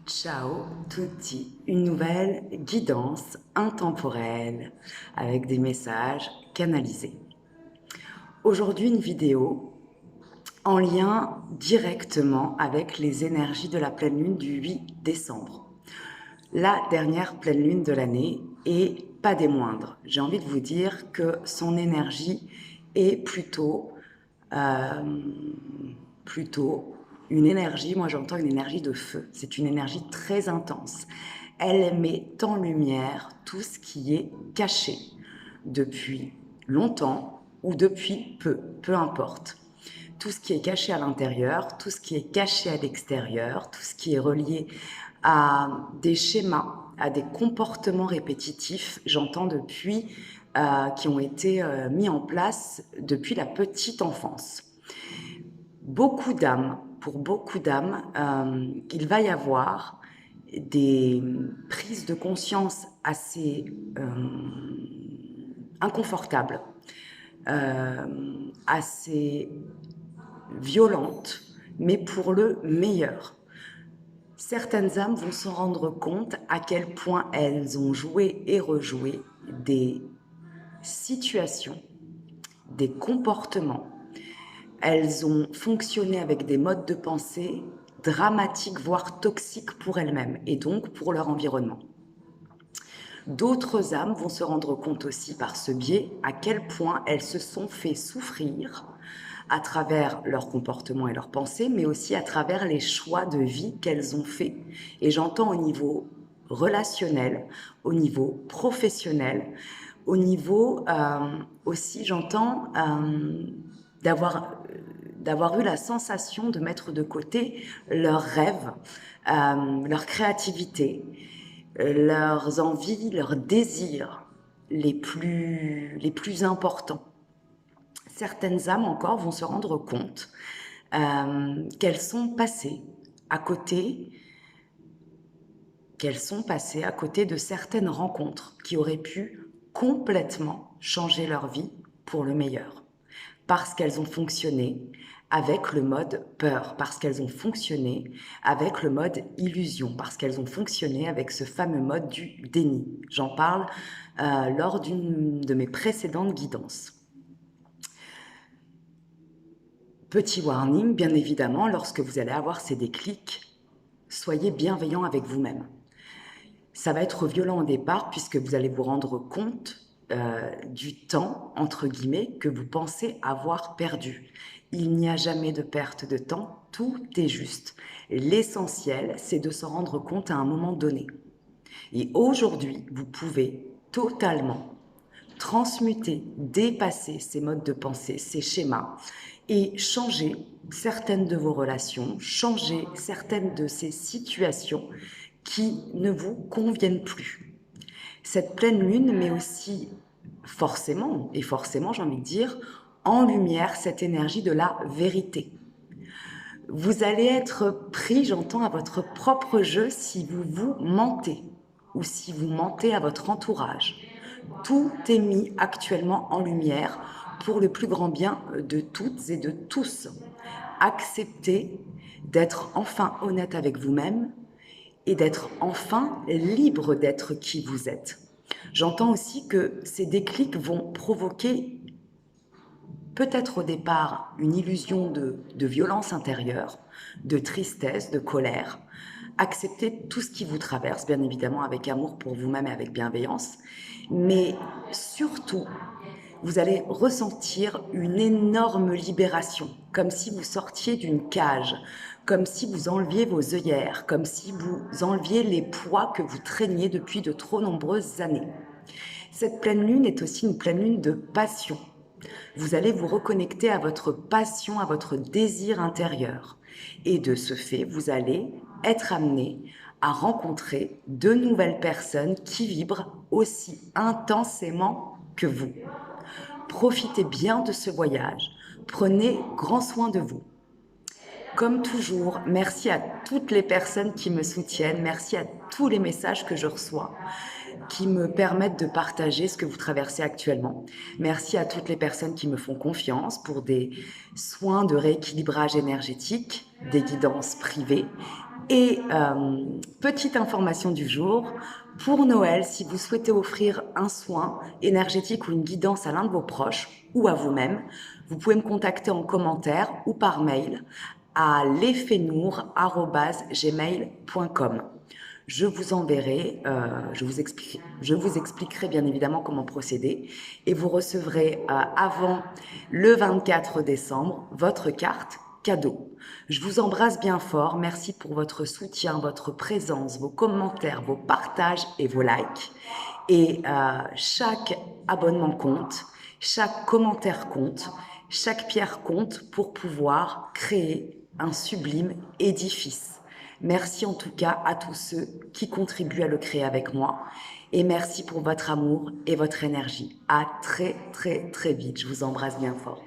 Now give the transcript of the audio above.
Ciao tutti, une nouvelle guidance intemporelle avec des messages canalisés. Aujourd'hui, une vidéo en lien directement avec les énergies de la pleine lune du 8 décembre. La dernière pleine lune de l'année et pas des moindres. J'ai envie de vous dire que son énergie est plutôt une énergie, moi j'entends une énergie de feu, c'est une énergie très intense. Elle met en lumière tout ce qui est caché depuis longtemps ou depuis peu importe. Tout ce qui est caché à l'intérieur, tout ce qui est caché à l'extérieur, tout ce qui est relié à des schémas, à des comportements répétitifs, j'entends depuis, qui ont été mis en place depuis la petite enfance. Pour beaucoup d'âmes, il va y avoir des prises de conscience assez inconfortables, assez violentes, mais pour le meilleur. Certaines âmes vont se rendre compte à quel point elles ont joué et rejoué des situations, des comportements. Elles ont fonctionné avec des modes de pensée dramatiques, voire toxiques pour elles-mêmes et donc pour leur environnement. D'autres âmes vont se rendre compte aussi par ce biais à quel point elles se sont fait souffrir à travers leur comportement et leurs pensées, mais aussi à travers les choix de vie qu'elles ont faits. Et j'entends au niveau relationnel, au niveau professionnel, au niveau aussi, j'entends d'avoir eu la sensation de mettre de côté leurs rêves, leur créativité, leurs envies, leurs désirs les plus importants. Certaines âmes encore vont se rendre compte qu'elles sont passées à côté de certaines rencontres qui auraient pu complètement changer leur vie pour le meilleur. Parce qu'elles ont fonctionné avec le mode peur, parce qu'elles ont fonctionné avec le mode illusion, parce qu'elles ont fonctionné avec ce fameux mode du déni. J'en parle lors d'une de mes précédentes guidances. Petit warning, bien évidemment, lorsque vous allez avoir ces déclics, soyez bienveillant avec vous-même. Ça va être violent au départ puisque vous allez vous rendre compte du temps, entre guillemets, que vous pensez avoir perdu. Il n'y a jamais de perte de temps, tout est juste. L'essentiel, c'est de se rendre compte à un moment donné. Et aujourd'hui, vous pouvez totalement transmuter, dépasser ces modes de pensée, ces schémas et changer certaines de vos relations, changer certaines de ces situations qui ne vous conviennent plus. Cette pleine lune met aussi forcément j'ai envie de dire, en lumière cette énergie de la vérité. Vous allez être pris, j'entends, à votre propre jeu si vous vous mentez ou si vous mentez à votre entourage. Tout est mis actuellement en lumière pour le plus grand bien de toutes et de tous. Acceptez d'être enfin honnête avec vous-même et d'être enfin libre d'être qui vous êtes. J'entends aussi que ces déclics vont provoquer peut-être au départ une illusion de violence intérieure, de tristesse, de colère. Acceptez tout ce qui vous traverse, bien évidemment avec amour pour vous-même et avec bienveillance, mais surtout, vous allez ressentir une énorme libération, comme si vous sortiez d'une cage, comme si vous enleviez vos œillères, comme si vous enleviez les poids que vous traîniez depuis de trop nombreuses années. Cette pleine lune est aussi une pleine lune de passion. Vous allez vous reconnecter à votre passion, à votre désir intérieur. Et de ce fait, vous allez être amené à rencontrer de nouvelles personnes qui vibrent aussi intensément que vous. Profitez bien de ce voyage. Prenez grand soin de vous. Comme toujours, merci à toutes les personnes qui me soutiennent, merci à tous les messages que je reçois qui me permettent de partager ce que vous traversez actuellement. Merci à toutes les personnes qui me font confiance pour des soins de rééquilibrage énergétique, des guidances privées Et petite information du jour, pour Noël, si vous souhaitez offrir un soin énergétique ou une guidance à l'un de vos proches ou à vous-même, vous pouvez me contacter en commentaire ou par mail à lesfenour@gmail.com. Je vous enverrai, je vous expliquerai bien évidemment comment procéder et vous recevrez avant le 24 décembre votre carte cadeau. Je vous embrasse bien fort. Merci pour votre soutien, votre présence, vos commentaires, vos partages et vos likes. Et chaque abonnement compte, chaque commentaire compte, chaque pierre compte pour pouvoir créer un sublime édifice. Merci en tout cas à tous ceux qui contribuent à le créer avec moi. Et merci pour votre amour et votre énergie. À très très très vite. Je vous embrasse bien fort.